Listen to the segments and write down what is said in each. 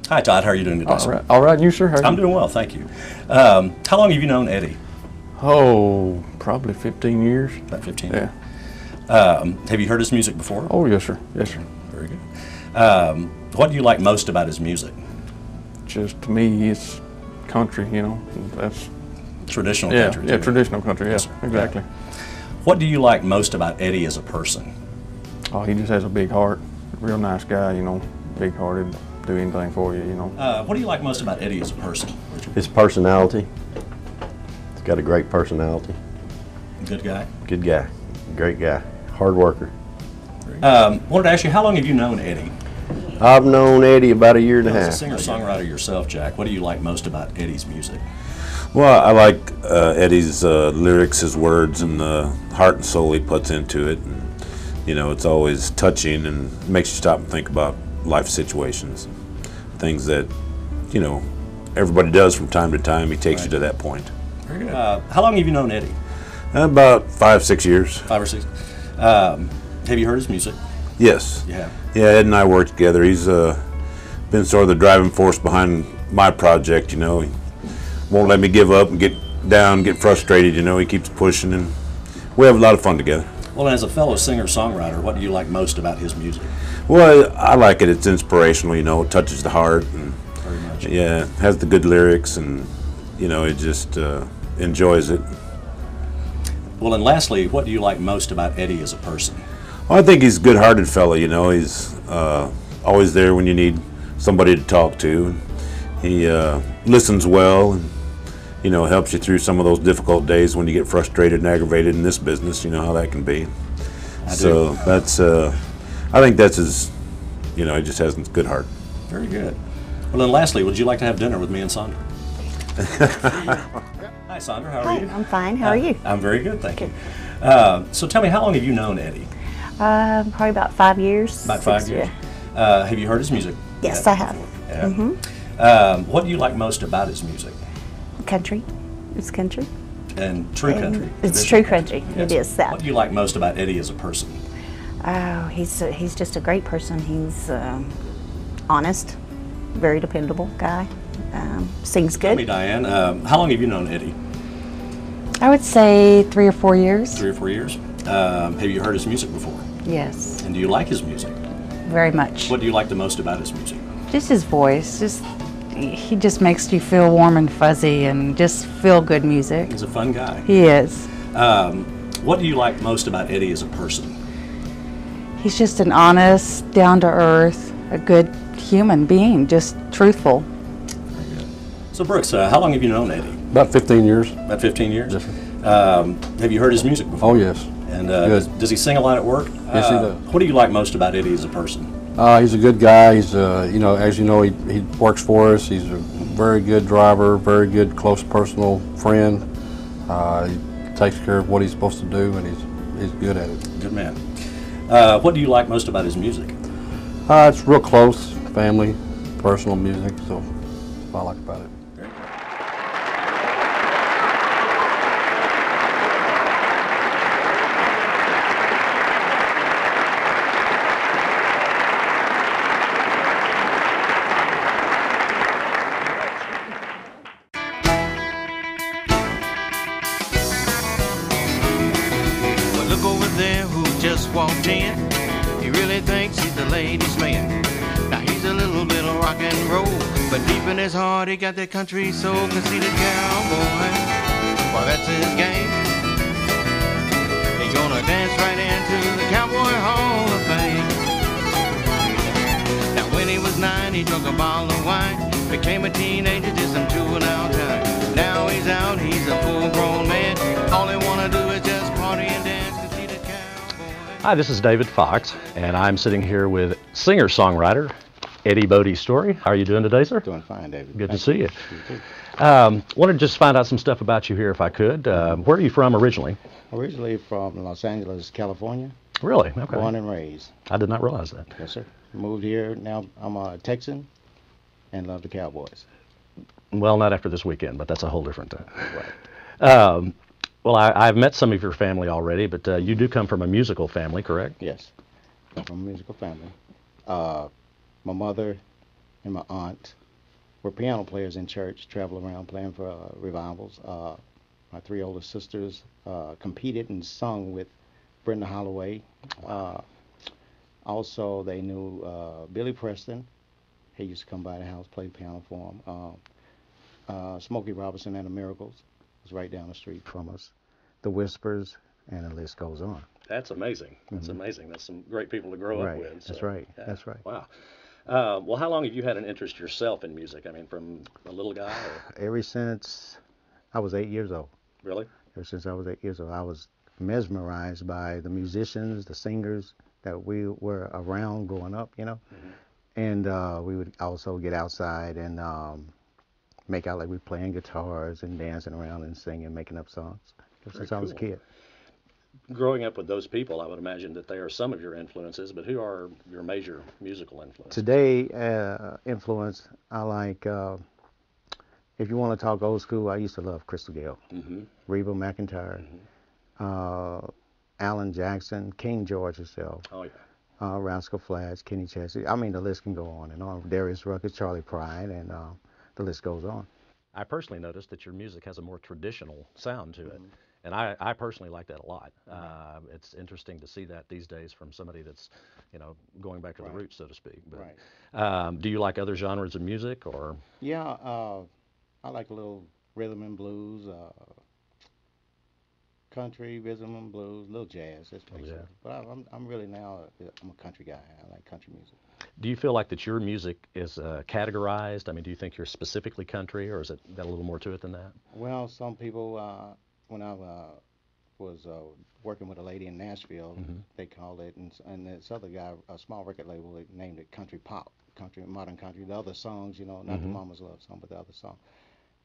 Hi, Todd. How are you doing today, All sir? right. All right, and you, sir? How are I'm you? doing well, thank you. How long have you known Eddie? Oh, probably 15 years. About 15 Yeah. Have you heard his music before? Oh, yes, sir. Yes, sir. Very good. What do you like most about his music? Just to me, it's country, you know. That's Traditional yeah, country. yeah, too. traditional country. Yes, Yes, sir. exactly. What do you like most about Eddie as a person? Oh, he just has a big heart. Real nice guy, you know. Big-hearted, do anything for you, you know. What do you like most about Eddie as a person, Richard? His personality. He's got a great personality. Good guy. Good guy. Great guy. Hard worker. Wanted to ask you, how long have you known Eddie? I've known Eddie about a year and a As a half. singer-songwriter yourself, Jack, what do you like most about Eddie's music? Well, I like Eddie's lyrics, his words, and the heart and soul he puts into it. And, you know, it's always touching and makes you stop and think about life situations, things that, you know, everybody does from time to time. He takes you to that point. Very good. How long have you known Eddie? About 5, 6 years. 5 or 6. Have you heard his music? Yes. You have. Yeah, Ed and I work together. He's been sort of the driving force behind my project, you know. He won't let me give up and get down, get frustrated, you know. He keeps pushing, and we have a lot of fun together. Well, as a fellow singer-songwriter, what do you like most about his music? Well, I like it. It's inspirational, you know. It touches the heart, and Very much. yeah, has the good lyrics, and you know, it just enjoys it. Well, and lastly, what do you like most about Eddie as a person? Well, I think he's a good-hearted fella. You know, he's always there when you need somebody to talk to. He listens well, and you know, helps you through some of those difficult days when you get frustrated and aggravated in this business. You know how that can be. So that's, I think that's his. You know, he just has a good heart. Very good. Well, then lastly, would you like to have dinner with me and Sandra? Hi, Sandra. How are Hi, you? I'm fine. How are you? I'm very good, thank you. So tell me, how long have you known Eddie? Probably about 5 years. About 5 6 years. Have you heard his music? Yes, yet I have. before? Yeah. What do you like most about his music? Country. It's country. And true country. It's traditional true country. Yes. It is that. What do you like most about Eddie as a person? Oh, he's just a great person. He's honest, very dependable guy. Sings Tell me, good. Diane, how long have you known Eddie? I would say 3 or 4 years. 3 or 4 years. Have you heard his music before? Yes, And do you like his music? very much. What do you like the most about his music? Just his voice, he just makes you feel warm and fuzzy and just feel good music. He's a fun guy. He is. What do you like most about Eddie as a person? He's just an honest, down-to-earth, a good human being, just truthful. So, Brooks, how long have you known Eddie? About 15 years. About 15 years? Yes, sir. Have you heard his music before? Oh, yes. And Good. does he sing a lot at work? Yes, he does. What do you like most about Eddie as a person? He's a good guy. He's, you know, as you know, he works for us. He's a very good driver, very good close personal friend. He takes care of what he's supposed to do, and he's good at it. Good man. What do you like most about his music? It's real close, family, personal music, so that's what I like about it. Well, look over there who just walked in. He really thinks he's the ladies' man. Now he's a little bit of rock and roll, but deep in his heart he got that country soul. Conceited cowboy, well that's his game. He's gonna dance right into the Cowboy Hall of Fame. Now when he was 9 he drank a bottle of wine, became a teenager, did some touring out time. Now he's out, he's a full-grown man. All he wanna do is just party and dance. Conceited cowboy. Hi, this is David Fox, and I'm sitting here with singer-songwriter Eddie Boddie Story. How are you doing today, sir? Doing fine, David. Good to Thank see you. too. Wanted to just find out some stuff about you here, if I could. Where are you from originally? Originally from Los Angeles, California. Really? Okay. Born and raised. I did not realize that. Yes, sir. Moved here. Now I'm a Texan and love the Cowboys. Well, not after this weekend, but that's a whole different time. Right. Well, I've met some of your family already, but you do come from a musical family, correct? Yes. I'm from a musical family. My mother and my aunt were piano players in church, traveled around playing for revivals. My three older sisters competed and sung with Brenda Holloway. Also, they knew Billy Preston. He used to come by the house, play piano for them. Smokey Robinson and the Miracles was right down the street from us. The Whispers, and the list goes on. That's amazing. That's amazing. That's some great people to grow up with. That's So, right. yeah. That's right. Wow. Well, how long have you had an interest yourself in music? I mean, from a little guy? Or? Ever since I was 8 years old. Really? Ever since I was 8 years old, I was mesmerized by the musicians, the singers that we were around growing up, you know. And we would also get outside and make out like we were playing guitars and dancing around and singing, making up songs. Ever since I was a kid. Growing up with those people, I would imagine that they are some of your influences, but who are your major musical influences? Today, influence, I like, if you want to talk old school, I used to love Crystal Gayle, Reba McEntire, Alan Jackson, King George himself. Oh, yeah. Rascal Flatts, Kenny Chesney. I mean, the list can go on and on. Darius Rucker, Charlie Pride, and the list goes on. I personally noticed that your music has a more traditional sound to it, and I personally like that a lot. It's interesting to see that these days from somebody that's, you know, going back to the roots, so to speak. But, do you like other genres of music, or? Yeah, I like a little rhythm and blues, country, rhythm and blues, a little jazz. That's basically. But I'm really now, I'm a country guy. I like country music. Do you feel like that your music is categorized? I mean, do you think you're specifically country, or is it got a little more to it than that? Well, some people, when I was working with a lady in Nashville, they called it, and this other guy, a small record label, they named it country pop, country, modern country. The other songs, you know, not the Mama's Love song, but the other song.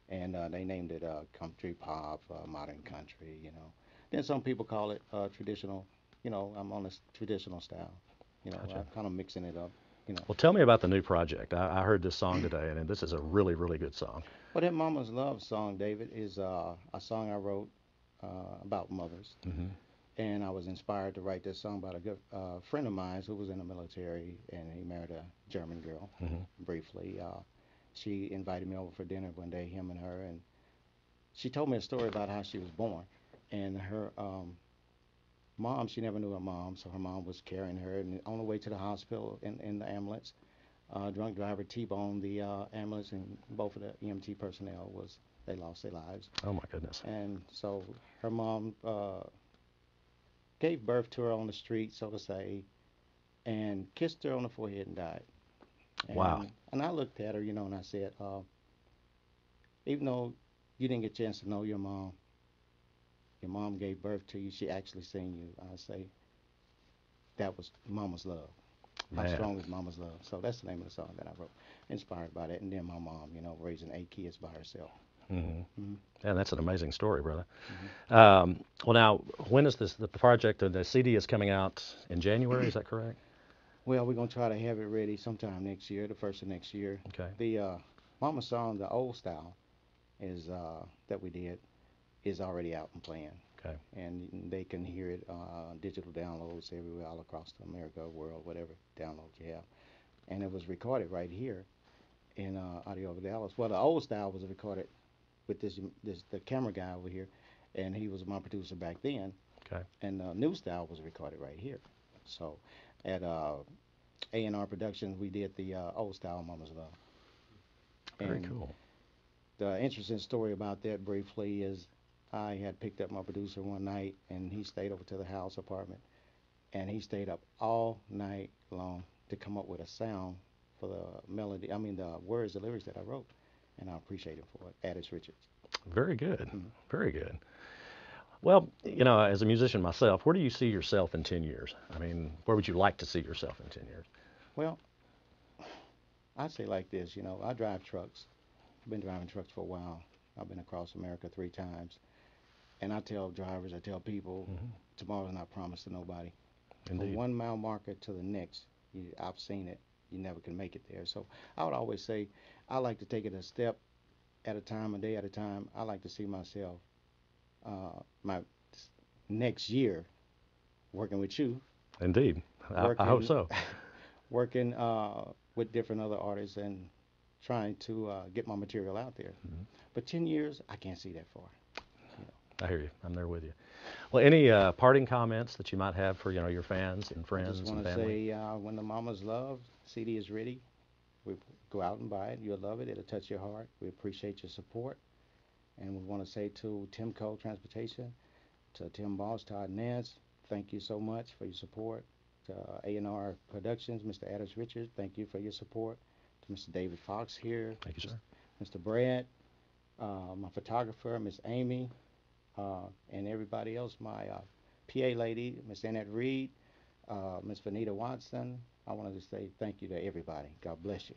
And they named it country pop, modern country, you know. Then some people call it traditional, you know, I'm on this traditional style, you know, I'm kind of mixing it up, you know. Well, tell me about the new project. I heard this song today, and this is a really, really good song. Well, that Mama's Love song, David, is a song I wrote about mothers. And I was inspired to write this song about a good friend of mine who was in the military, and he married a German girl briefly. She invited me over for dinner one day, him and her, and she told me a story about how she was born. And her mom, she never knew her mom, so her mom was carrying her, and on the way to the hospital in the ambulance, drunk driver T-boned the ambulance, and both of the EMT personnel they lost their lives. Oh my goodness. And so her mom gave birth to her on the street, so to say, and kissed her on the forehead and died. Wow. And I looked at her, you know, and I said, even though you didn't get a chance to know your mom gave birth to you, she actually seen you. I say, that was Mama's love. How strong is Mama's love? So that's the name of the song that I wrote, inspired by that. And then my mom, you know, raising 8 kids by herself. Yeah, that's an amazing story, brother. Well, now, when is the project, the CD is coming out in January, is that correct? Well, we're going to try to have it ready sometime next year, the first of next year. Okay. The Mama song, the old style, is that we did, is already out and playing. Okay. And they can hear it digital downloads everywhere, all across America, world, whatever download you have. And it was recorded right here in Audio of Dallas. Well, the old style was recorded with the camera guy over here, and he was my producer back then. Okay. And the new style was recorded right here. So at A&R Productions, we did the old style Mama's Love. Very cool. The interesting story about that briefly is I had picked up my producer one night, and he stayed over to the house apartment, and he stayed up all night long to come up with a sound for the melody, the words, the lyrics that I wrote, and I appreciate him for it. Addis Richards. Very good. Very good. Well, you know, as a musician myself, where do you see yourself in 10 years? I mean, where would you like to see yourself in 10 years? Well, I'd say like this, you know, I drive trucks. I've been driving trucks for a while. I've been across America 3 times. And I tell drivers, I tell people, tomorrow's not promised to nobody. Indeed. From 1 mile marker to the next, I've seen it. You never can make it there. So I would always say, I like to take it a step at a time, a day at a time. I like to see myself, my next year, working with you. Indeed. I hope so. Working with different other artists and trying to get my material out there. But 10 years, I can't see that far. I hear you. I'm there with you. Well, any parting comments that you might have for your fans and I friends just and want to family? say, when the Mama's Love CD is ready, go out and buy it. You'll love it. It'll touch your heart. We appreciate your support. And we want to say to Timco Transportation, to Tim Boss, Todd Nance, thank you so much for your support. To A&R Productions, Mr. Addis Richard, thank you for your support. To Mr. David Fox here. Thank you, sir. Mr. Brad, my photographer, Miss Amy, and everybody else, my PA lady, Miss Annette Reed, Miss Vanita Watson. I wanted to say thank you to everybody. God bless you.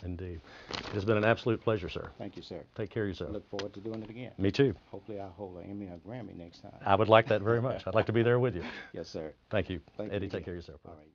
Indeed. It has been an absolute pleasure, sir. Thank you, sir. Take care of yourself. Look forward to doing it again. Me too. Hopefully I'll hold an Emmy or a Grammy next time. I would like that very much. I'd like to be there with you. Yes, sir. Thank you. Thank you Eddie, again. take care of yourself. All right.